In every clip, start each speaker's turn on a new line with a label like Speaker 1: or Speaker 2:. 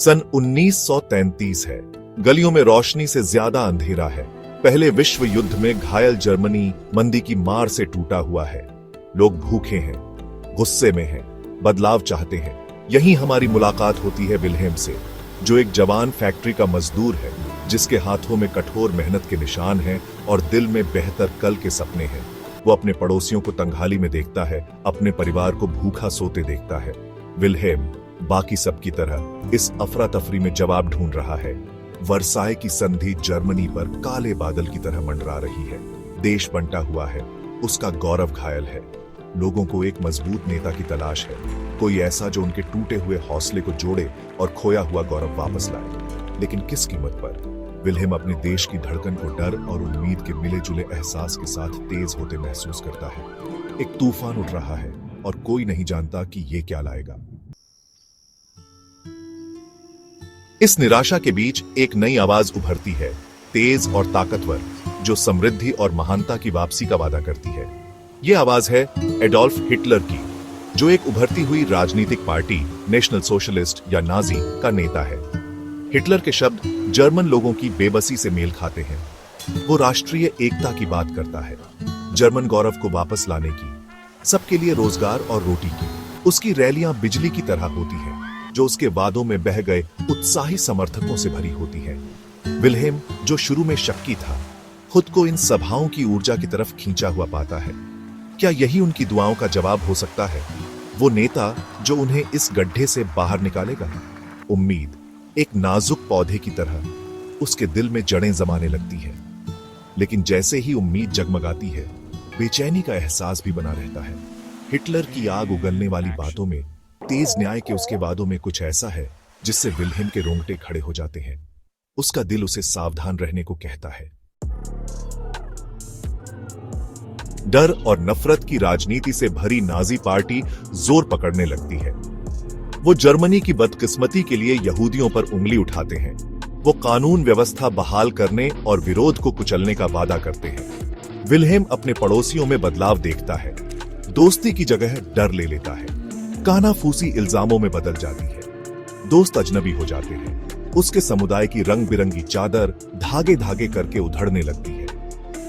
Speaker 1: सन 1933 है। गलियों में रोशनी से ज्यादा अंधेरा है। पहले विश्व युद्ध में घायल जर्मनी मंदी की मार से टूटा हुआ है। लोग भूखे हैं, गुस्से में हैं, बदलाव चाहते हैं। यहीं हमारी मुलाकात होती है विल्हेम से, जो एक जवान फैक्ट्री का मजदूर है, जिसके हाथों में कठोर मेहनत के निशान हैं और दिल में बेहतर कल के सपने हैं। वो अपने पड़ोसियों को तंगहाली में देखता है, अपने परिवार को भूखा सोते देखता है। विल्हेम बाकी सबकी तरह इस अफरा तफरी में जवाब ढूंढ रहा है। वर्साय की संधि जर्मनी पर काले बादल की तरह मंडरा रही है। देश बंटा हुआ है, उसका गौरव घायल है। लोगों को एक मजबूत नेता की तलाश है, कोई ऐसा जो उनके टूटे हुए हौसले को जोड़े और खोया हुआ गौरव वापस लाए। लेकिन किस कीमत पर? विल्हेम अपने देश की धड़कन को डर और उम्मीद के मिले जुले एहसास के साथ तेज होते महसूस करता है। एक तूफान उठ रहा है और कोई नहीं जानता कि ये क्या लाएगा। इस निराशा के बीच एक नई आवाज उभरती है, तेज और ताकतवर, जो समृद्धि और महानता की वापसी का वादा करती है। यह आवाज है एडोल्फ हिटलर की, जो एक उभरती हुई राजनीतिक पार्टी नेशनल सोशलिस्ट या नाजी का नेता है। हिटलर के शब्द जर्मन लोगों की बेबसी से मेल खाते हैं। वो राष्ट्रीय एकता की बात करता है, जर्मन गौरव को वापस लाने की, सबके लिए रोजगार और रोटी की। उसकी रैलियां बिजली की तरह होती हैं, जो उसके वादों में बह गए उत्साही समर्थकों से भरी होती है। विल्हेम, जो शुरू में शक्की था, खुद को इन सभाओं की ऊर्जा की तरफ खींचा हुआ पाता है। क्या यही उनकी दुआओं का जवाब हो सकता है? वो नेता जो उन्हें इस गड्ढे से बाहर निकालेगा? उम्मीद एक नाजुक पौधे की तरह उसके दिल में जड़ें जमाने लगती है। लेकिन जैसे ही उम्मीद जगमगाती है, बेचैनी का एहसास भी बना रहता है। हिटलर की आग उगलने वाली बातों में, तेज न्याय के उसके वादों में कुछ ऐसा है जिससे विल्हेम के रोंगटे खड़े हो जाते हैं। उसका दिल उसे सावधान रहने को कहता है। डर और नफरत की राजनीति से भरी नाजी पार्टी जोर पकड़ने लगती है। वो जर्मनी की बदकिस्मती के लिए यहूदियों पर उंगली उठाते हैं। वो कानून व्यवस्था बहाल करने और विरोध को कुचलने का वादा करते हैं। विल्हेम अपने पड़ोसियों में बदलाव देखता है। दोस्ती की जगह डर ले लेता है। कानाफूसी इल्जामों में बदल जाती है। दोस्त अजनबी हो जाते हैं। उसके समुदाय की रंग बिरंगी चादर धागे धागे करके उधड़ने लगती है।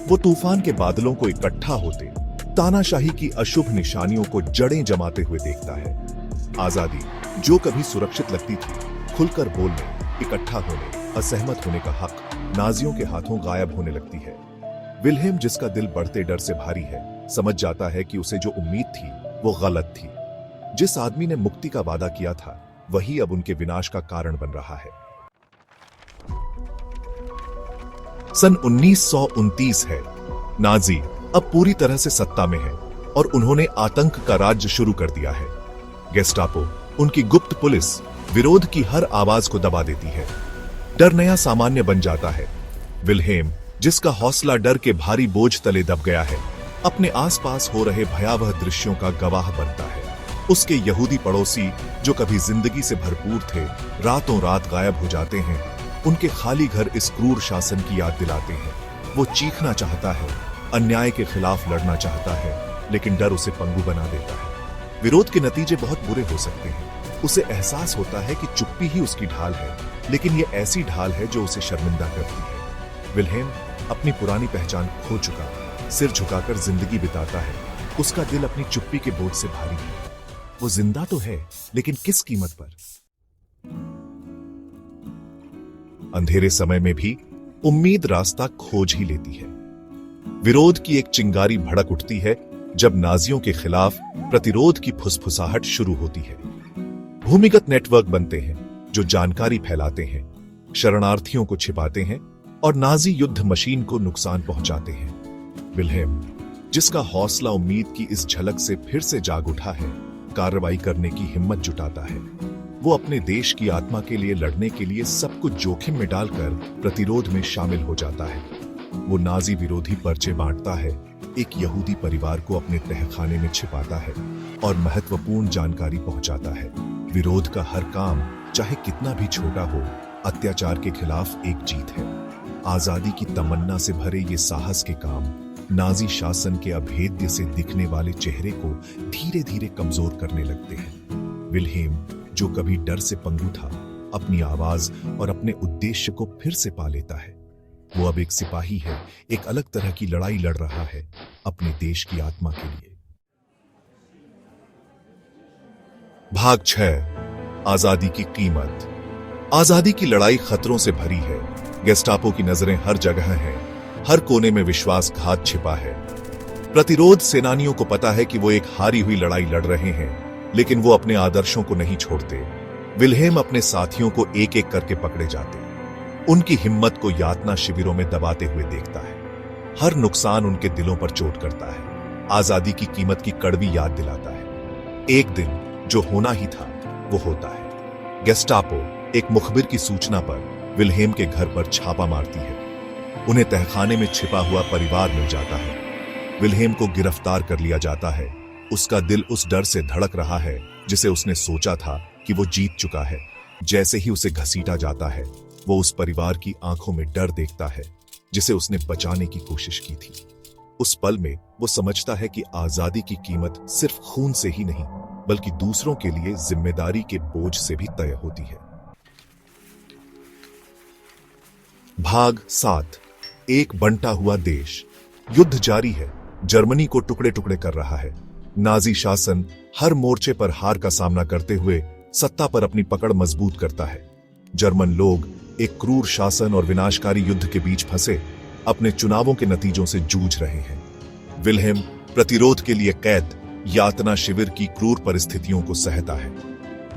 Speaker 1: वो तूफान के बादलों को इकट्ठा होते, तानाशाही की अशुभ निशानियों को जड़ें जमाते हुए देखता है। आजादी, जो कभी सुरक्षित लगती थी, खुलकर बोलने, इकट्ठा होने, असहमत होने का हक, नाजियों के हाथों गायब होने लगती है। विल्हेम, जिसका दिल बढ़ते डर से भारी है, समझ जाता है कि उसे जो उम्मीद थी वो गलत थी। जिस आदमी ने मुक्ति का वादा किया था, वही अब उनके विनाश का कारण बन रहा है। सन 1929 है। नाजी अब पूरी तरह से सत्ता में है और उन्होंने आतंक का राज्य शुरू कर दिया है। गेस्टापो, उनकी गुप्त पुलिस, विरोध की हर आवाज को दबा देती है। डर नया सामान्य बन जाता है। विल्हेम, जिसका हौसला डर के भारी बोझ तले दब गया है, अपने आसपास हो रहे भयावह दृश्यों का गवाह बनता है। उसके यहूदी पड़ोसी, जो कभी जिंदगी से भरपूर थे, रातों रात गायब हो जाते हैं। उनके खाली घर इस क्रूर शासन की याद दिलाते हैं। वो चीखना चाहता है, अन्याय के खिलाफ लड़ना चाहता है, लेकिन डर उसे पंगु बना देता है। विरोध के नतीजे बहुत बुरे हो सकते हैं। उसे एहसास होता है कि चुप्पी ही उसकी ढाल है, लेकिन ये ऐसी ढाल है जो उसे शर्मिंदा करती है। विल्हेम अपनी पुरानी पहचान खो चुका, सिर झुकाकर जिंदगी बिताता है। उसका दिल अपनी चुप्पी के बोझ से भारी है। वो जिंदा तो है, लेकिन किस कीमत पर? अंधेरे समय में भी उम्मीद रास्ता खोज ही लेती है। विरोध की एक चिंगारी भड़क उठती है जब नाजियों के खिलाफ प्रतिरोध की फुसफुसाहट शुरू होती है। भूमिगत नेटवर्क बनते हैं जो जानकारी फैलाते हैं, शरणार्थियों को छिपाते हैं और नाजी युद्ध मशीन को नुकसान पहुंचाते हैं। विल्हेम, जिसका हौसला उम्मीद की इस झलक से फिर से जाग उठा है, कार्रवाई करने की हिम्मत जुटाता है। वो अपने देश की आत्मा के लिए लड़ने के लिए सब कुछ जोखिम में डालकर प्रतिरोध में शामिल हो जाता है। वो नाजी विरोधी पर्चे बांटता है, एक यहूदी परिवार को अपने तहखाने में छिपाता है और महत्वपूर्ण जानकारी पहुंचाता है। विरोध का हर काम, चाहे कितना भी छोटा हो, अत्याचार के खिलाफ एक जीत है। आजादी की तमन्ना से भरे ये साहस के काम नाजी शासन के अभेद्य से दिखने वाले चेहरे को धीरे धीरे कमजोर करने लगते हैं। विल्हेम, जो कभी डर से पंगु था, अपनी आवाज और अपने उद्देश्य को फिर से पा लेता है। वो अब एक सिपाही है, एक अलग तरह की लड़ाई लड़ रहा है अपने देश की आत्मा के लिए। भाग 6, आजादी की कीमत। आजादी की लड़ाई खतरों से भरी है। गेस्टापो की नजरें हर जगह हैं, हर कोने में विश्वासघात छिपा है। प्रतिरोध सेनानियों को पता है कि वो एक हारी हुई लड़ाई लड़ रहे हैं, लेकिन वो अपने आदर्शों को नहीं छोड़ते। विल्हेम अपने साथियों को एक एक करके पकड़े जाते, उनकी हिम्मत को यातना शिविरों में दबाते हुए देखता है। हर नुकसान उनके दिलों पर चोट करता है, आजादी की कीमत की कड़वी याद दिलाता है। एक दिन जो होना ही था वो होता है। गेस्टापो एक मुखबिर की सूचना पर विल्हेम के घर पर छापा मारती है। उन्हें तहखाने में छिपा हुआ परिवार मिल जाता है। विल्हेम को गिरफ्तार कर लिया जाता है। उसका दिल उस डर से धड़क रहा है जिसे उसने सोचा था कि वो जीत चुका है। जैसे ही उसे घसीटा जाता है, वो उस परिवार की आंखों में डर देखता है जिसे उसने बचाने की कोशिश की थी। उस पल में वो समझता है कि आजादी की कीमत सिर्फ खून से ही नहीं, बल्कि दूसरों के लिए जिम्मेदारी के बोझ से भी तय होती है। भाग 7, एक बंटा हुआ देश। युद्ध जारी है। जर्मनी को टुकड़े टुकड़े कर रहा है। नाजी शासन हर मोर्चे पर हार का सामना करते हुए सत्ता पर अपनी पकड़ मजबूत करता है। जर्मन लोग एक क्रूर शासन और विनाशकारी युद्ध के बीच फंसे अपने चुनावों के नतीजों से जूझ रहे हैं। विल्हेम प्रतिरोध के लिए कैद यातना शिविर की क्रूर परिस्थितियों को सहता है।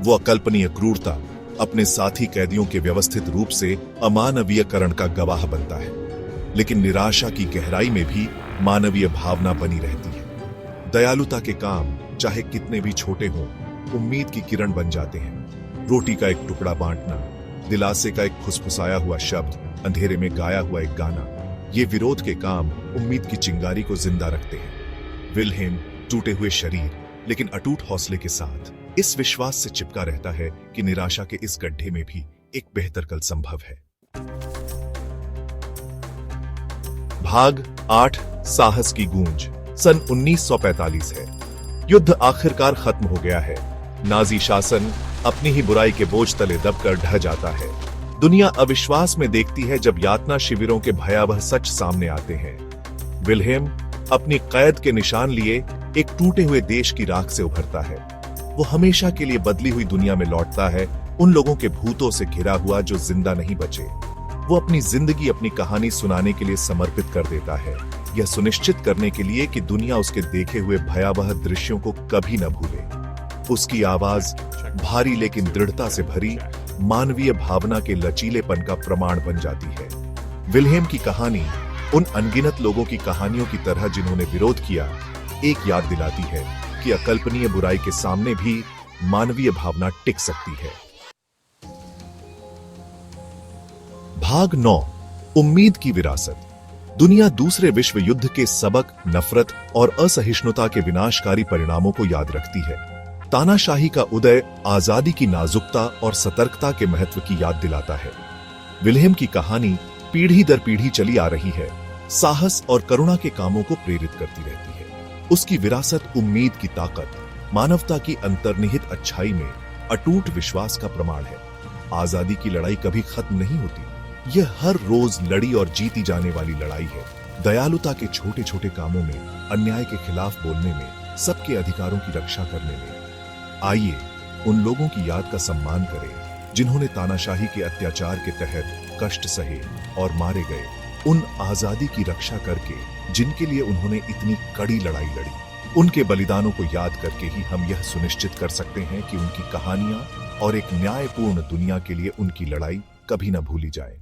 Speaker 1: वो अकल्पनीय क्रूरता अपने साथी कैदियों के व्यवस्थित रूप से अमानवीयकरण का गवाह बनता है, लेकिन निराशा की गहराई में भी मानवीय भावना बनी रहती है। दयालुता के काम चाहे कितने भी छोटे हों, उम्मीद की किरण बन जाते हैं। रोटी का एक टुकड़ा बांटना, दिलासे का एक फुसफुसाया हुआ शब्द, अंधेरे में गाया हुआ एक गाना, ये विरोध के काम उम्मीद की चिंगारी को जिंदा रखते हैं। विल्हेम टूटे हुए शरीर लेकिन अटूट हौसले के साथ इस विश्वास से चिपका रहता है कि निराशा के इस गड्ढे में भी एक बेहतर कल संभव है। भाग 8, साहस की गूंज। सन 1945 है। युद्ध आखिरकार खत्म हो गया है। नाजी शासन अपनी ही बुराई के बोझ तले दबकर ढह जाता है। दुनिया अविश्वास में देखती है जब यातना शिविरों के भयावह सच सामने आते हैं। विल्हेम अपनी कैद के निशान लिए एक टूटे हुए देश की राख से उभरता है। वो हमेशा के लिए बदली हुई दुनिया में लौटता है, उन लोगों के भूतों से घिरा हुआ जो जिंदा नहीं बचे। वो अपनी जिंदगी अपनी कहानी सुनाने के लिए समर्पित कर देता है, यह सुनिश्चित करने के लिए कि दुनिया उसके देखे हुए भयावह दृश्यों को कभी न भूले। उसकी आवाज भारी लेकिन दृढ़ता से भरी मानवीय भावना के लचीलेपन का प्रमाण बन जाती है। विल्हेम की कहानी उन अनगिनत लोगों की कहानियों की तरह जिन्होंने विरोध किया, एक याद दिलाती है कि अकल्पनीय बुराई के सामने भी मानवीय भावना टिक सकती है। भाग 9, उम्मीद की विरासत। दुनिया दूसरे विश्व युद्ध के सबक, नफरत और असहिष्णुता के विनाशकारी परिणामों को याद रखती है। तानाशाही का उदय आजादी की नाजुकता और सतर्कता के महत्व की याद दिलाता है। विल्हेम की कहानी पीढ़ी दर पीढ़ी चली आ रही है, साहस और करुणा के कामों को प्रेरित करती रहती है। उसकी विरासत उम्मीद की ताकत, मानवता की अंतर्निहित अच्छाई में अटूट विश्वास का प्रमाण है। आजादी की लड़ाई कभी खत्म नहीं होती, यह हर रोज लड़ी और जीती जाने वाली लड़ाई है। दयालुता के छोटे छोटे कामों में, अन्याय के खिलाफ बोलने में, सबके अधिकारों की रक्षा करने में। आइए उन लोगों की याद का सम्मान करें जिन्होंने तानाशाही के अत्याचार के तहत कष्ट सहे और मारे गए, उन आजादी की रक्षा करके जिनके लिए उन्होंने इतनी कड़ी लड़ाई लड़ी। उनके बलिदानों को याद करके ही हम यह सुनिश्चित कर सकते हैं कि उनकी कहानियां और एक न्यायपूर्ण दुनिया के लिए उनकी लड़ाई कभी न भूली जाए।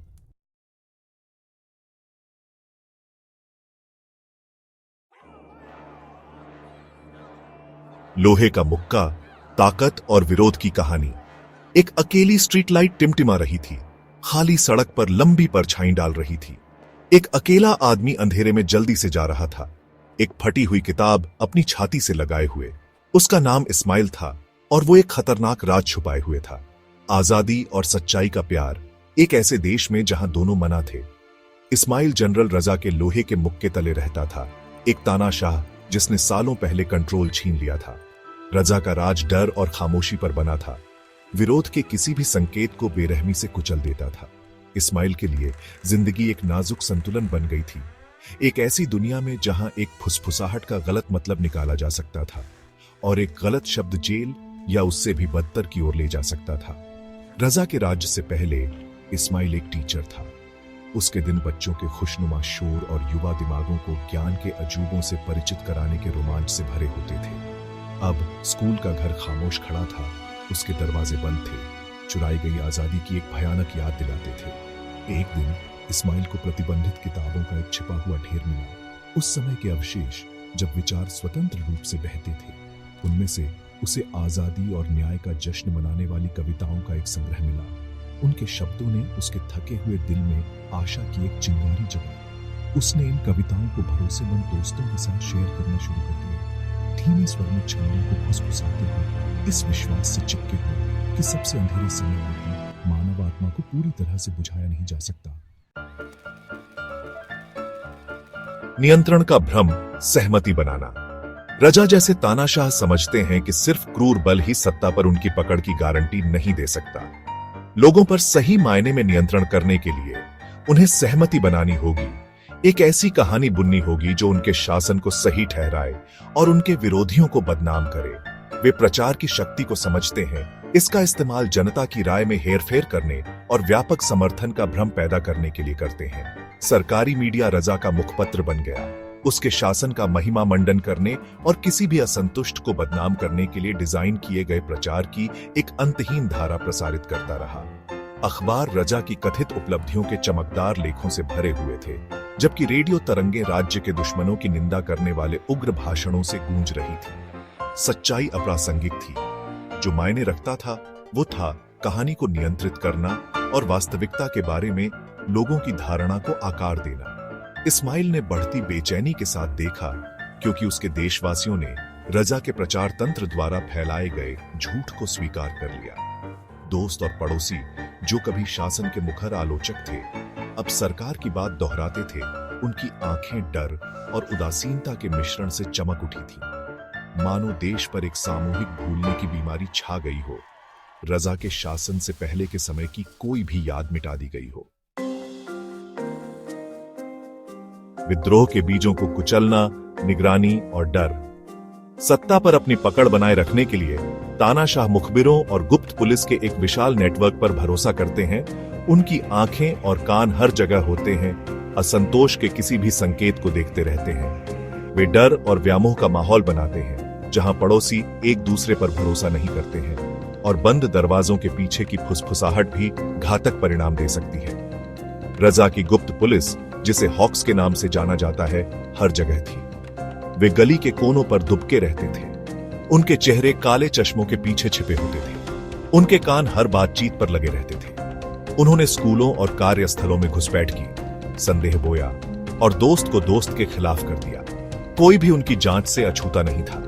Speaker 1: लोहे का मुक्का, ताकत और विरोध की कहानी। एक अकेली स्ट्रीट लाइट टिमटिमा रही थी, खाली सड़क पर लंबी परछाई डाल रही थी। एक अकेला आदमी अंधेरे में जल्दी से जा रहा था, एक फटी हुई किताब अपनी छाती से लगाए हुए। उसका नाम इस्माइल था और वो एक खतरनाक राज छुपाए हुए था, आजादी और सच्चाई का प्यार, एक ऐसे देश में जहां दोनों मना थे। इस्माइल जनरल रजा के लोहे के मुक्के तले रहता था, एक तानाशाह जिसने सालों पहले कंट्रोल छीन लिया था। रजा का राज डर और खामोशी पर बना था। विरोध के किसी भी संकेत को बेरहमी से कुचल देता था। इस्माइल के लिए जिंदगी एक नाजुक संतुलन बन गई थी, एक ऐसी दुनिया में जहां एक फुसफुसाहट का गलत मतलब निकाला जा सकता था और एक गलत शब्द जेल या उससे भी बदतर की ओर ले जा सकता था। रजा के राज्य से पहले इस्माइल एक टीचर था। उसके दिन बच्चों के खुशनुमा शोर और युवा दिमागों को ज्ञान के अजूबों से परिचित कराने के रोमांच से भरे होते थे। अब स्कूल का घर खामोश खड़ा था, उसके दरवाजे बंद थे, चुराई गई आजादी की एक भयानक याद दिलाते थे। एक दिन इस्माइल को प्रतिबंधित किताबों का एक छिपा हुआ ढेर मिला। उस समय के अवशेष जब विचार स्वतंत्र रूप से बहते थे, उनमें से उसे आजादी और न्याय का जश्न मनाने वाली कविताओं का एक संग्रह मिला। उनके शब्दों ने उसके थके हुए दिल में आशा की एक चिंगारी जगाई। उसने इन कविताओं को भरोसेमंद दोस्तों के साथ शेयर करना शुरू कर दिया, धीमे स्वर में छंदों को फुसफुसाते हुए, इस विश्वास से चिपके हुए कि सबसे अंधेरे समय में भी मानव आत्मा को पूरी तरह से बुझाया नहीं जा सकता। नियंत्रण का भ्रम, सहमति बनाना। रजा जैसे तानाशाह समझते हैं कि सिर्फ क्रूर बल ही सत्ता पर उनकी पकड़ की गारंटी नहीं दे सकता। लोगों पर सही मायने में नियंत्रण करने के लिए उन्हें सहमति बनानी होगी। एक ऐसी कहानी बुननी होगी जो उनके शासन को सही ठहराए और उनके विरोधियों को बदनाम करे। वे प्रचार की शक्ति को समझते हैं, इसका इस्तेमाल जनता की राय में हेरफेर करने और व्यापक समर्थन का भ्रम पैदा करने के लिए करते हैं। सरकारी मीडिया रजा का मुखपत्र बन गया, उसके शासन का महिमा मंडन करने और किसी भी असंतुष्ट को बदनाम करने के लिए डिजाइन किए गए प्रचार की एक अंतहीन धारा प्रसारित करता रहा। अखबार रजा की कथित उपलब्धियों के चमकदार लेखों से भरे हुए थे, जबकि रेडियो तरंगे राज्य के दुश्मनों की निंदा करने वाले उग्र भाषणों से गूंज रही थी। सच्चाई अप्रासंगिक थी, जो मायने रखता था वो था कहानी को नियंत्रित करना और वास्तविकता के बारे में लोगों की धारणा को आकार देना। इस्माइल ने बढ़ती बेचैनी के साथ देखा, क्योंकि उसके देशवासियों ने रजा के प्रचार तंत्र द्वारा फैलाए गए झूठ को स्वीकार कर लिया। दोस्त और पड़ोसी जो कभी शासन के मुखर आलोचक थे, अब सरकार की बात दोहराते थे। उनकी आंखें डर और उदासीनता के मिश्रण से चमक उठी थी, मानो देश पर एक सामूहिक भूलने की बीमारी छा गई हो। रजा के शासन से पहले के समय की कोई भी याद मिटा दी गई हो। विद्रोह के बीजों को कुचलना, निगरानी और डर। सत्ता पर अपनी पकड़ बनाए रखने के लिए तानाशाह मुखबिरों और गुप्त पुलिस के एक विशाल नेटवर्क पर भरोसा करते हैं। उनकी आंखें और कान हर जगह होते हैं, असंतोष के किसी भी संकेत को देखते रहते हैं। वे डर और व्यामोह का माहौल बनाते हैं, जहां पड़ोसी एक दूसरे पर भरोसा नहीं करते हैं और बंद दरवाजों के पीछे की फुसफुसाहट भी घातक परिणाम दे सकती है। रजा की गुप्त पुलिस, जिसे हॉक्स के नाम से जाना जाता है, हर जगह थी। वे गली के कोनों पर दुबके रहते थे, उनके चेहरे काले चश्मों के पीछे छिपे होते थे, उनके कान हर बातचीत पर लगे रहते थे। उन्होंने स्कूलों और कार्यस्थलों में घुसपैठ की, संदेह बोया और दोस्त को दोस्त के खिलाफ कर दिया। कोई भी उनकी जांच से अछूता नहीं था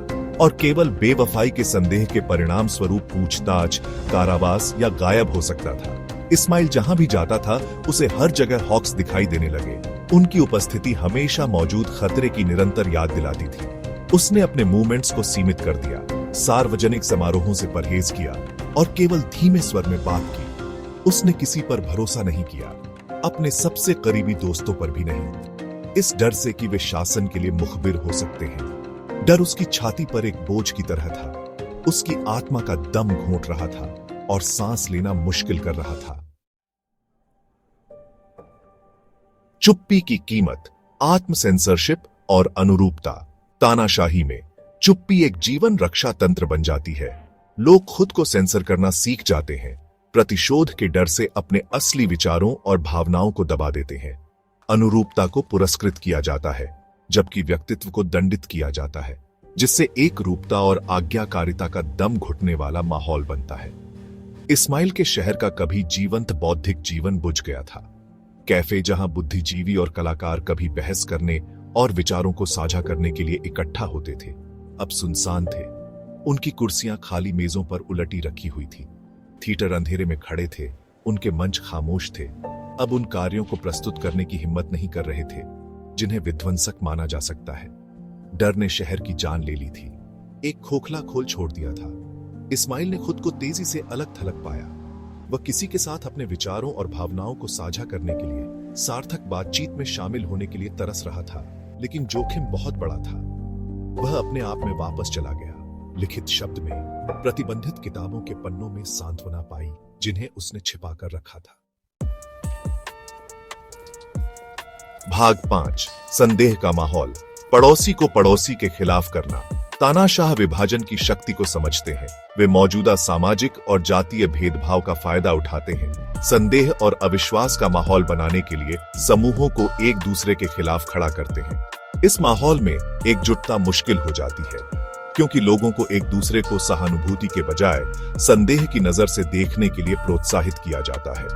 Speaker 1: और केवल बेवफाई के संदेह के परिणाम स्वरूप पूछताछ, कारावास या गायब हो सकता था। इस्माइल जहां भी जाता था, उसे हर जगह हॉक्स दिखाई देने लगे। उनकी उपस्थिति हमेशा मौजूद खतरे की निरंतर याद दिलाती थी। उसने अपने मूवमेंट्स को सीमित कर दिया, सार्वजनिक समारोहों से परहेज किया और केवल धीमे स्वर में बात की। उसने किसी पर भरोसा नहीं किया, अपने सबसे करीबी दोस्तों पर भी नहीं, इस डर से कि वे शासन के लिए मुखबिर हो सकते हैं। डर उसकी छाती पर एक बोझ की तरह था, उसकी आत्मा का दम घोंट रहा था और सांस लेना मुश्किल कर रहा था। चुप्पी की कीमत, आत्म सेंसरशिप और अनुरूपता। तानाशाही में चुप्पी एक जीवन रक्षा तंत्र बन जाती है। लोग खुद को सेंसर करना सीख जाते हैं, प्रतिशोध के डर से अपने असली विचारों और भावनाओं को दबा देते हैं। अनुरूपता को पुरस्कृत किया जाता है, जबकि व्यक्तित्व को दंडित किया जाता है, जिससे एक रूपता और आज्ञाकारिता का दम घुटने वाला माहौल बनता है। इस्माइल के शहर का कभी जीवंत बौद्धिक जीवन बुझ गया था। कैफे जहां बुद्धिजीवी और कलाकार कभी बहस करने और विचारों को साझा करने के लिए इकट्ठा होते थे, अब सुनसान थे। उनकी कुर्सियां खाली मेजों पर उलटी रखी हुई थी। थिएटर अंधेरे में खड़े थे, उनके मंच खामोश थे। अब उन कार्यों को प्रस्तुत करने की हिम्मत नहीं कर रहे थे जिन्हें विध्वंसक माना जा सकता है। डर ने शहर की जान ले ली थी, एक खोखला खोल छोड़ दिया था। इस्माइल ने खुद को तेजी से अलग थलग पाया। वह किसी के साथ अपने विचारों और भावनाओं को साझा करने के लिए, सार्थक बातचीत में शामिल होने के लिए तरस रहा था, लेकिन जोखिम बहुत बड़ा था। वह अपने आप में वापस चला गया, लिखित शब्द में, प्रतिबंधित किताबों के पन्नों में सांत्वना पाई जिन्हें उसने छिपा कर रखा था। भाग 5, संदेह का माहौल। पड़ोसी को पड़ोसी के खिलाफ करना। तानाशाह विभाजन की शक्ति को समझते हैं। वे मौजूदा सामाजिक और जातीय भेदभाव का फायदा उठाते हैं। संदेह और अविश्वास का माहौल बनाने के लिए समूहों को एक दूसरे के खिलाफ खड़ा करते हैं। इस माहौल में एकजुटता मुश्किल हो जाती है, क्योंकि लोगों को एक दूसरे को सहानुभूति के बजाय संदेह की नजर से देखने के लिए प्रोत्साहित किया जाता है।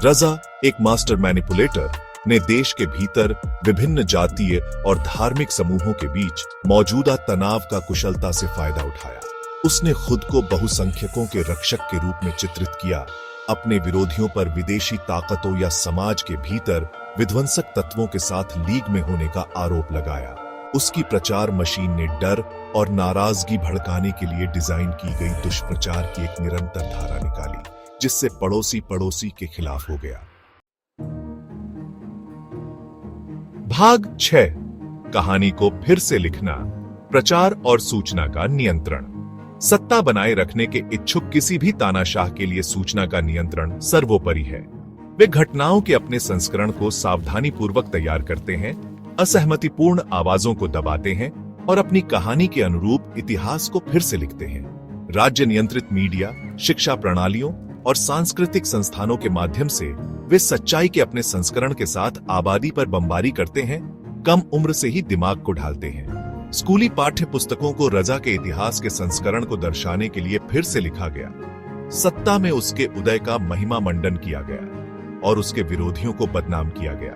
Speaker 1: रजा, एक मास्टर मैनिपुलेटर, ने देश के भीतर विभिन्न जातीय और धार्मिक समूहों के बीच मौजूदा तनाव का कुशलता से फायदा उठाया। उसने खुद को बहुसंख्यकों के रक्षक के रूप में चित्रित किया, अपने विरोधियों पर विदेशी ताकतों या समाज के भीतर विध्वंसक तत्वों के साथ लीग में होने का आरोप लगाया। उसकी प्रचार मशीन ने डर और नाराजगी भड़काने के लिए डिजाइन की गई दुष्प्रचार की एक निरंतर धारा निकाली, जिससे पड़ोसी पड़ोसी के खिलाफ हो गया। भाग 6, कहानी को फिर से लिखना। प्रचार और सूचना का नियंत्रण। सत्ता बनाए रखने के इच्छुक किसी भी तानाशाह के लिए सूचना का नियंत्रण सर्वोपरि है। वे घटनाओं के अपने संस्करण को सावधानी पूर्वक तैयार करते हैं, असहमतिपूर्ण आवाजों को दबाते हैं और अपनी कहानी के अनुरूप इतिहास को फिर से लिखते हैं। राज्य नियंत्रित मीडिया, शिक्षा प्रणालियों और सांस्कृतिक संस्थानों के माध्यम से वे सच्चाई के अपने संस्करण के साथ आबादी पर बमबारी करते हैं, कम उम्र से ही दिमाग को ढालते हैं। स्कूली पाठ्य पुस्तकों को रजा के इतिहास के संस्करण को दर्शाने के लिए फिर से लिखा गया। सत्ता में उसके उदय का महिमा मंडन किया गया और उसके विरोधियों को बदनाम किया गया।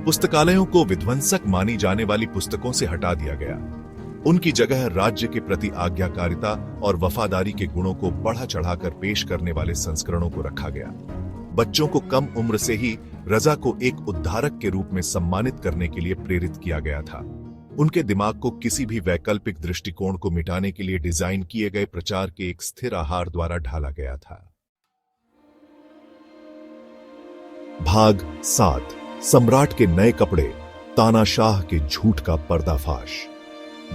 Speaker 1: पुस्तकालयों को विध्वंसक मानी जाने वाली पुस्तकों से हटा दिया गया। उनकी जगह राज्य के प्रति आज्ञाकारिता और वफादारी के गुणों को बढ़ा चढ़ाकर पेश करने वाले संस्करणों को रखा गया। बच्चों को कम उम्र से ही रजा को एक उद्धारक के रूप में सम्मानित करने के लिए प्रेरित किया गया था। उनके दिमाग को किसी भी वैकल्पिक दृष्टिकोण को मिटाने के लिए डिजाइन किए गए प्रचार के एक स्थिर आहार द्वारा ढाला गया था। भाग 7, सम्राट के नए कपड़े। तानाशाह के झूठ का पर्दाफाश।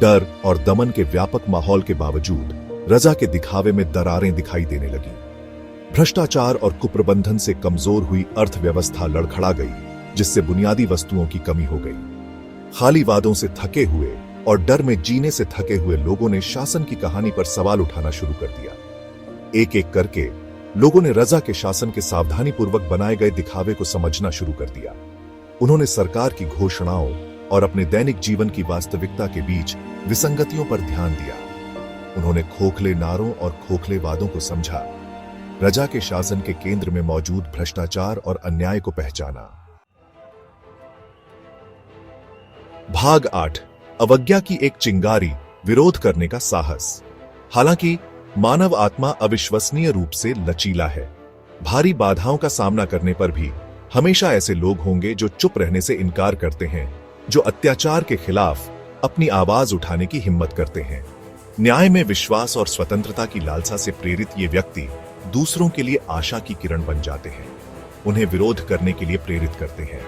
Speaker 1: डर और दमन के व्यापक माहौल के बावजूद रजा के दिखावे में दरारें दिखाई देने लगी। भ्रष्टाचार और कुप्रबंधन से कमजोर हुई अर्थव्यवस्था लड़खड़ा गई, जिससे बुनियादी वस्तुओं की कमी हो गई। खाली वादों से थके हुए और डर में जीने से थके हुए लोगों ने शासन की कहानी पर सवाल उठाना शुरू कर दिया। एक एक करके लोगों ने रजा के शासन के सावधानीपूर्वक बनाए गए दिखावे को समझना शुरू कर दिया। उन्होंने सरकार की घोषणाओं और अपने दैनिक जीवन की वास्तविकता के बीच विसंगतियों पर ध्यान दिया। उन्होंने खोखले नारों और खोखले वादों को समझा, रजा के शासन के केंद्र में मौजूद भ्रष्टाचार और अन्याय को पहचाना। भाग 8, अवज्ञा की एक चिंगारी, विरोध करने का साहस। हालांकि मानव आत्मा अविश्वसनीय रूप से लचीला है। भारी बाधाओं का सामना करने पर भी हमेशा ऐसे लोग होंगे जो चुप रहने से इनकार करते हैं, जो अत्याचार के खिलाफ अपनी आवाज उठाने की हिम्मत करते हैं। न्याय में विश्वास और स्वतंत्रता की लालसा से प्रेरित ये व्यक्ति दूसरों के लिए आशा की किरण बन जाते हैं, उन्हें विरोध करने के लिए प्रेरित करते हैं।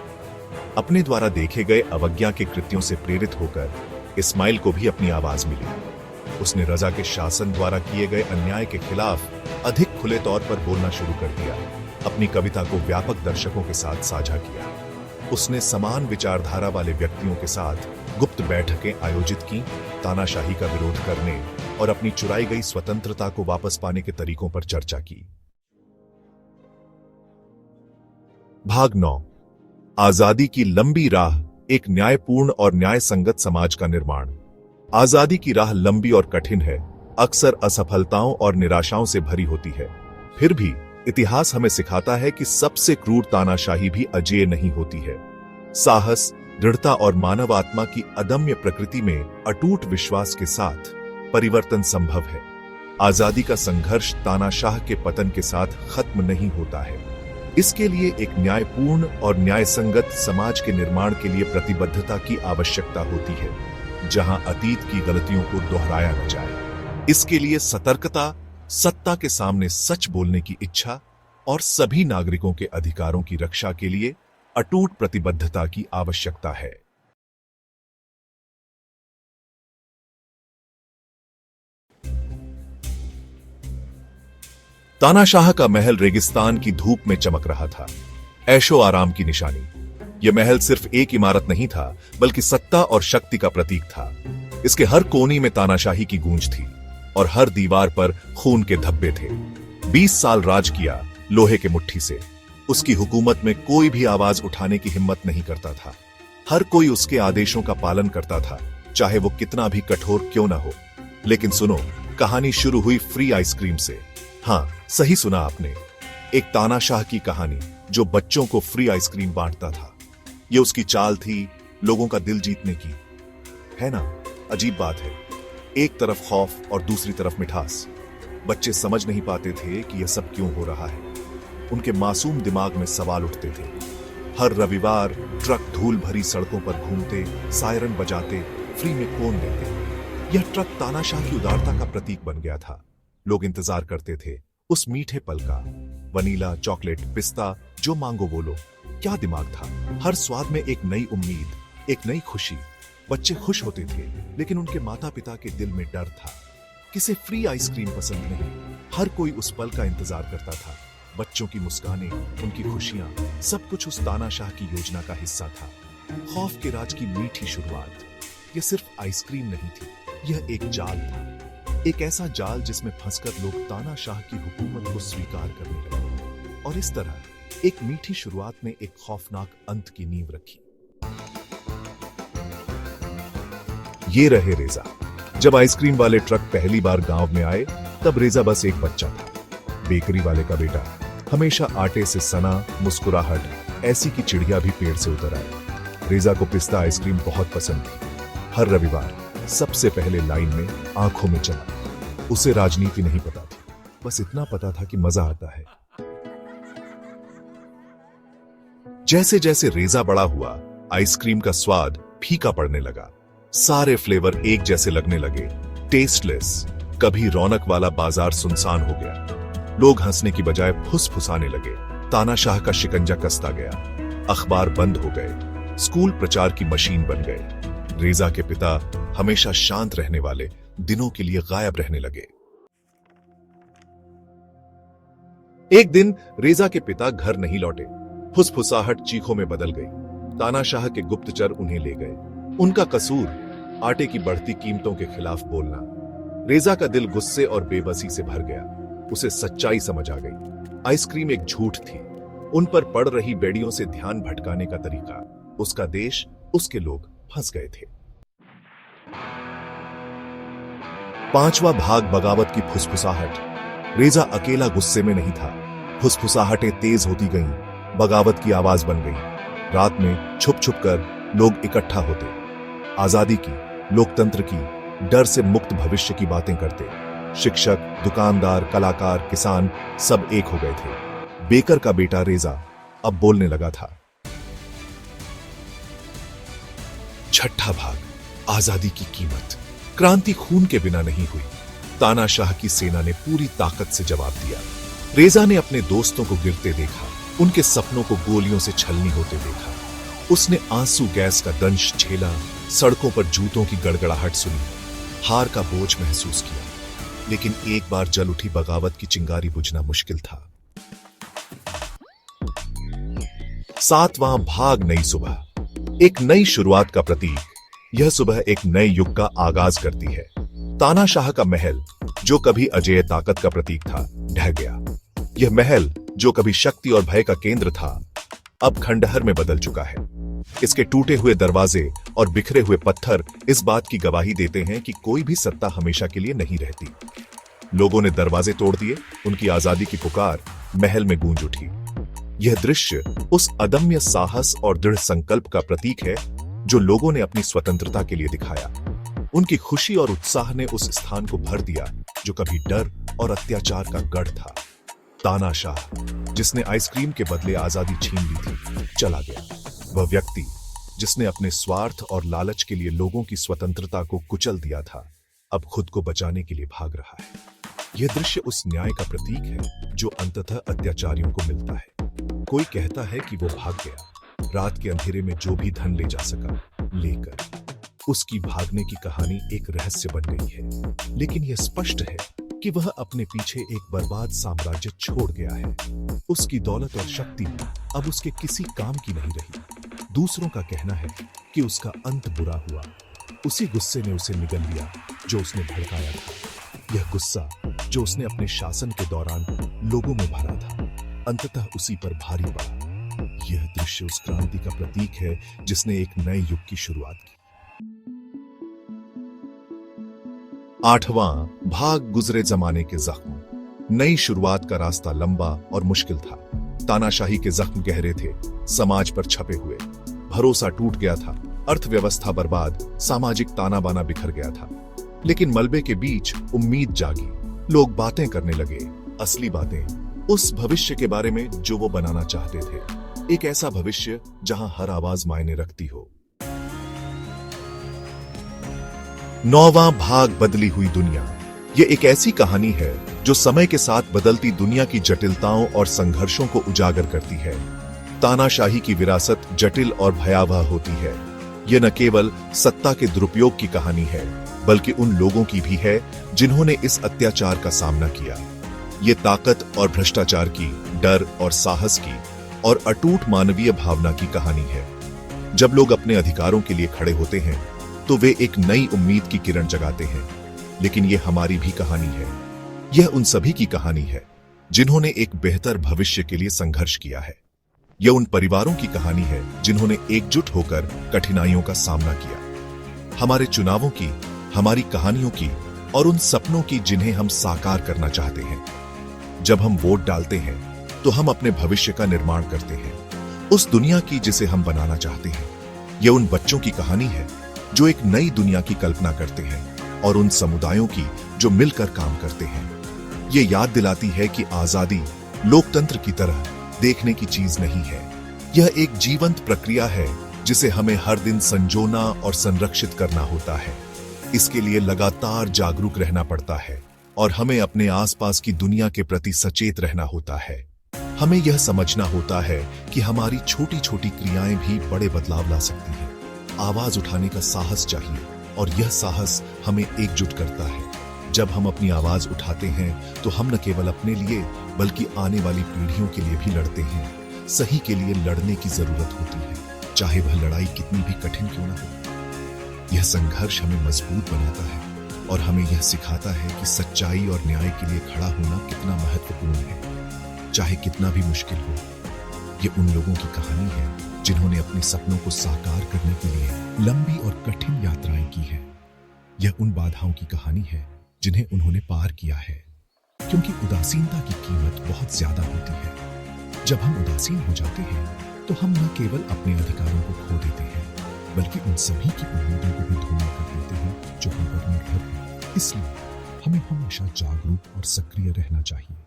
Speaker 1: अपने द्वारा देखे गए अवज्ञा के कृत्यों से प्रेरित होकर इस्माइल को भी अपनी आवाज मिली। उसने रजा के शासन द्वारा किए गए अन्याय के खिलाफ अधिक खुले तौर पर बोलना शुरू कर दिया। अपनी कविता को व्यापक दर्शकों के साथ साझा किया। उसने समान विचारधारा वाले व्यक्तियों के साथ गुप्त बैठकें आयोजित की, तानाशाही का विरोध करने और अपनी चुराई गई स्वतंत्रता को वापस पाने के तरीकों पर चर्चा की। भाग 9, आजादी की लंबी राह, एक न्यायपूर्ण और न्याय संगत समाज का निर्माण। आजादी की राह लंबी और कठिन है, अक्सर असफलताओं और निराशाओं से भरी होती है। फिर भी इतिहास हमें सिखाता है कि सबसे क्रूर तानाशाही भी अजेय नहीं होती है। साहस, दृढ़ता और मानव आत्मा की अदम्य प्रकृति में अटूट विश्वास के साथ परिवर्तन संभव है। आजादी का संघर्ष तानाशाह के पतन के साथ खत्म नहीं होता है। इसके लिए एक न्यायपूर्ण और न्यायसंगत समाज के निर्माण के लिए प्रतिबद्धता की आवश्यकता होती है, जहां अतीत की गलतियों को दोहराया न जाए। इसके लिए सतर्कता, सत्ता के सामने सच बोलने की इच्छा और सभी नागरिकों के अधिकारों की रक्षा के लिए अटूट प्रतिबद्धता की आवश्यकता है। तानाशाह का महल रेगिस्तान की धूप में चमक रहा था, ऐशो आराम की निशानी। यह महल सिर्फ एक इमारत नहीं था, बल्कि सत्ता और शक्ति का प्रतीक था। इसके हर कोने में तानाशाही की गूंज थी और हर दीवार पर खून के धब्बे थे। 20 साल राज किया लोहे के मुट्ठी से। उसकी हुकूमत में कोई भी आवाज उठाने की हिम्मत नहीं करता था। हर कोई उसके आदेशों का पालन करता था, चाहे वो कितना भी कठोर क्यों ना हो। लेकिन सुनो, कहानी शुरू हुई फ्री आइसक्रीम से। हाँ, सही सुना आपने, एक तानाशाह की कहानी जो बच्चों को फ्री आइसक्रीम बांटता था। यह उसकी चाल थी लोगों का दिल जीतने की। है ना, अजीब बात है, एक तरफ खौफ और दूसरी तरफ मिठास। बच्चे समझ नहीं पाते थे कि यह सब क्यों हो रहा है। उनके मासूम दिमाग में सवाल उठते थे। हर रविवार ट्रक धूल भरी सड़कों पर घूमते, सायरन बजाते, फ्री में कौन देते। यह ट्रक तानाशाह की उदारता का प्रतीक बन गया था। लोग इंतजार करते थे उस मीठे पल का। वनीला, चॉकलेट, पिस्ता, जो मांगो बोलो। क्या दिमाग था, हर स्वाद में एक नई उम्मीद, एक नई खुशी। बच्चे खुश होते थे, लेकिन उनके माता पिता के दिल में डर था। किसे फ्री आइसक्रीम पसंद नहीं। हर कोई उस पल का इंतजार करता था। बच्चों की मुस्कानें, उनकी खुशियां, सब कुछ उस तानाशाह की योजना का हिस्सा था। खौफ के राज की मीठी शुरुआत। यह सिर्फ आइसक्रीम नहीं थी, यह एक जाल था। एक ऐसा जाल जिसमें फंसकर लोग तानाशाह की हुकूमत को स्वीकार करने लगे। और इस तरह एक मीठी शुरुआत ने एक खौफनाक अंत की नींव रखी। ये रहे रेजा। जब आइसक्रीम वाले ट्रक पहली बार गांव में आए, तब रेजा बस एक बच्चा था। बेकरी वाले का बेटा, हमेशा आटे से सना, मुस्कुराहट, ऐसी की चिड़िया भी पेड़ से उतर आए। रेजा को पिस्ता आइसक्रीम बहुत पसंद थी। हर रविवार सबसे पहले लाइन में, आंखों में चला। उसे राजनीति नहीं पता थी, बस इतना पता था कि मजा आता है। जैसे जैसे रेजा बड़ा हुआ, आइसक्रीम का स्वाद फीका पड़ने लगा। सारे फ्लेवर एक जैसे लगने लगे, टेस्टलेस। कभी रौनक वाला बाजार सुनसान हो गया। लोग हंसने की बजाय फुसफुसाने लगे। तानाशाह का शिकंजा कसता गया। अखबार बंद हो गए। स्कूल प्रचार की मशीन बन गए। रेजा के पिता, हमेशा शांत रहने वाले, दिनों के लिए गायब रहने लगे। एक दिन रेजा के पिता घर नहीं लौटे। फुसफुसाहट चीखों में बदल गई। तानाशाह के गुप्तचर उन्हें ले गए। उनका कसूर, आटे की बढ़ती कीमतों के खिलाफ बोलना। रेजा का दिल गुस्से और बेबसी से भर गया। उसे सच्चाई समझ आ गई। आइसक्रीम एक झूठ थी, उन पर पड़ रही बेड़ियों से ध्यान भटकाने का तरीका। उसका देश, उसके लोग फंस गए थे। 5वां भाग, बगावत की फुसफुसाहट। रेजा अकेला गुस्से में नहीं था। फुसफुसाहटें तेज होती गईं, बगावत की आवाज बन गई। रात में छुप छुप कर लोग इकट्ठा होते, आजादी की, लोकतंत्र की, डर से मुक्त भविष्य की बातें करते। शिक्षक, दुकानदार, कलाकार, किसान सब एक हो गए थे। बेकर का बेटा रेजा अब बोलने लगा था। 6ठा भाग, आजादी की कीमत। क्रांति खून के बिना नहीं हुई। तानाशाह की सेना ने पूरी ताकत से जवाब दिया। रेजा ने अपने दोस्तों को गिरते देखा, उनके सपनों को गोलियों से छलनी होते देखा। उसने आंसू गैस का दंश झेला, सड़कों पर जूतों की गड़गड़ाहट सुनी, हार का बोझ महसूस किया। लेकिन एक बार जल उठी बगावत की चिंगारी बुझना मुश्किल था। 7वां भाग, नई सुबह। एक नई शुरुआत का प्रतीक। यह सुबह एक नए युग का आगाज करती है। तानाशाह का महल, जो कभी अजेय ताकत का प्रतीक था, ढह गया। यह महल, जो कभी शक्ति और भय का केंद्र था, अब खंडहर में बदल चुका है। इसके टूटे हुए दरवाजे और बिखरे हुए पत्थर इस बात की गवाही देते हैं कि कोई भी सत्ता हमेशा के लिए नहीं रहती। लोगों ने दरवाजे तोड़ दिए, उनकी आजादी की पुकार महल में गूंज उठी। यह दृश्य उस अदम्य साहस और दृढ़ संकल्प का प्रतीक है जो लोगों ने अपनी स्वतंत्रता के लिए दिखाया। उनकी खुशी और उत्साह ने उस स्थान को भर दिया जो कभी डर और अत्याचार का गढ़ था। तानाशाह, जिसने आइसक्रीम के बदले आजादी छीन ली थी, चला गया। वह व्यक्ति जिसने अपने स्वार्थ और लालच के लिए लोगों की स्वतंत्रता को कुचल दिया था, अब खुद को बचाने के लिए भाग रहा है। यह दृश्य उस न्याय का प्रतीक है जो अंततः अत्याचारियों को मिलता है। कोई कहता है कि वो भाग गया, रात के अंधेरे में जो भी धन ले जा सका लेकर। उसकी भागने की कहानी एक रहस्य बन गई है, लेकिन यह स्पष्ट है कि वह अपने पीछे एक बर्बाद साम्राज्य छोड़ गया है। उसकी दौलत और शक्ति अब उसके किसी काम की नहीं रही। दूसरों का कहना है कि उसका अंत बुरा हुआ। उसी गुस्से ने उसे निगल लिया जो उसने भड़काया था। यह गुस्सा जो उसने अपने शासन के दौरान लोगों में भरा था, अंततः उसी पर भारी पड़ा। यह दृश्य उस क्रांति का प्रतीक है जिसने एक नए युग की शुरुआत की। 8वां भाग गुजरे जमाने के जख्म। नई शुरुआत का रास्ता लंबा और मुश्किल था। तानाशाही के जख्म गहरे थे, समाज पर छपे हुए। भरोसा टूट गया था, अर्थव्यवस्था बर्बाद, सामाजिक ताना बाना बिखर गया था। लेकिन मलबे के बीच उम्मीद जागी। लोग बातें करने लगे, असली बातें, उस भविष्य के बारे में जो वो बनाना चाहते थे। एक ऐसा भविष्य जहां हर आवाज मायने रखती हो। 9वां भाग बदली हुई दुनिया। यह एक ऐसी कहानी है जो समय के साथ बदलती दुनिया की जटिलताओं और संघर्षों को उजागर करती है। तानाशाही की विरासत जटिल और भयावह होती है। यह न केवल सत्ता के दुरुपयोग की कहानी है, बल्कि उन लोगों की भी है जिन्होंने इस अत्याचार का सामना किया। ये ताकत और भ्रष्टाचार की, डर और साहस की, और अटूट मानवीय भावना की कहानी है। जब लोग अपने अधिकारों के लिए खड़े होते हैं तो वे एक नई उम्मीद की किरण जगाते हैं। लेकिन यह हमारी भी कहानी है। यह उन सभी की कहानी है जिन्होंने एक बेहतर भविष्य के लिए संघर्ष किया है। यह उन परिवारों की कहानी है जिन्होंने एकजुट होकर कठिनाइयों का सामना किया। हमारे चुनावों की, हमारी कहानियों की, और उन सपनों की जिन्हें हम साकार करना चाहते हैं। जब हम वोट डालते हैं तो हम अपने भविष्य का निर्माण करते हैं, उस दुनिया की जिसे हम बनाना चाहते हैं। यह उन बच्चों की कहानी है जो एक नई दुनिया की कल्पना करते हैं, और उन समुदायों की जो मिलकर काम करते हैं। ये याद दिलाती है कि आजादी लोकतंत्र की तरह देखने की चीज नहीं है। यह एक जीवंत प्रक्रिया है जिसे हमें हर दिन संजोना और संरक्षित करना होता है। इसके लिए लगातार जागरूक रहना पड़ता है, और हमें अपने आसपास की दुनिया के प्रति सचेत रहना होता है। हमें यह समझना होता है कि हमारी छोटी छोटी क्रियाएं भी बड़े बदलाव ला सकती हैं। आवाज उठाने का साहस चाहिए, और यह साहस हमें एकजुट करता है। जब हम अपनी आवाज उठाते हैं तो हम न केवल अपने लिए बल्कि आने वाली पीढ़ियों के लिए भी लड़ते हैं। सही के लिए लड़ने की जरूरत होती है, चाहे वह लड़ाई कितनी भी कठिन क्यों न हो। यह संघर्ष हमें मजबूत बनाता है, और हमें यह सिखाता है कि सच्चाई और न्याय के लिए खड़ा होना कितना महत्वपूर्ण है, चाहे कितना भी मुश्किल हो। यह उन लोगों की कहानी है जिन्होंने अपने सपनों को साकार करने के लिए लंबी और कठिन यात्राएं की है। यह उन बाधाओं की कहानी है जिन्हें उन्होंने पार किया है, क्योंकि उदासीनता की कीमत बहुत ज्यादा होती है। जब हम उदासीन हो जाते हैं तो हम न केवल अपने अधिकारों को खो देते हैं, बल्कि उन सभी की उम्मीदों को भी धूमिल कर देते हैं जो हम पर निर्भर हैं। इसलिए हमें हमेशा जागरूक और सक्रिय रहना चाहिए।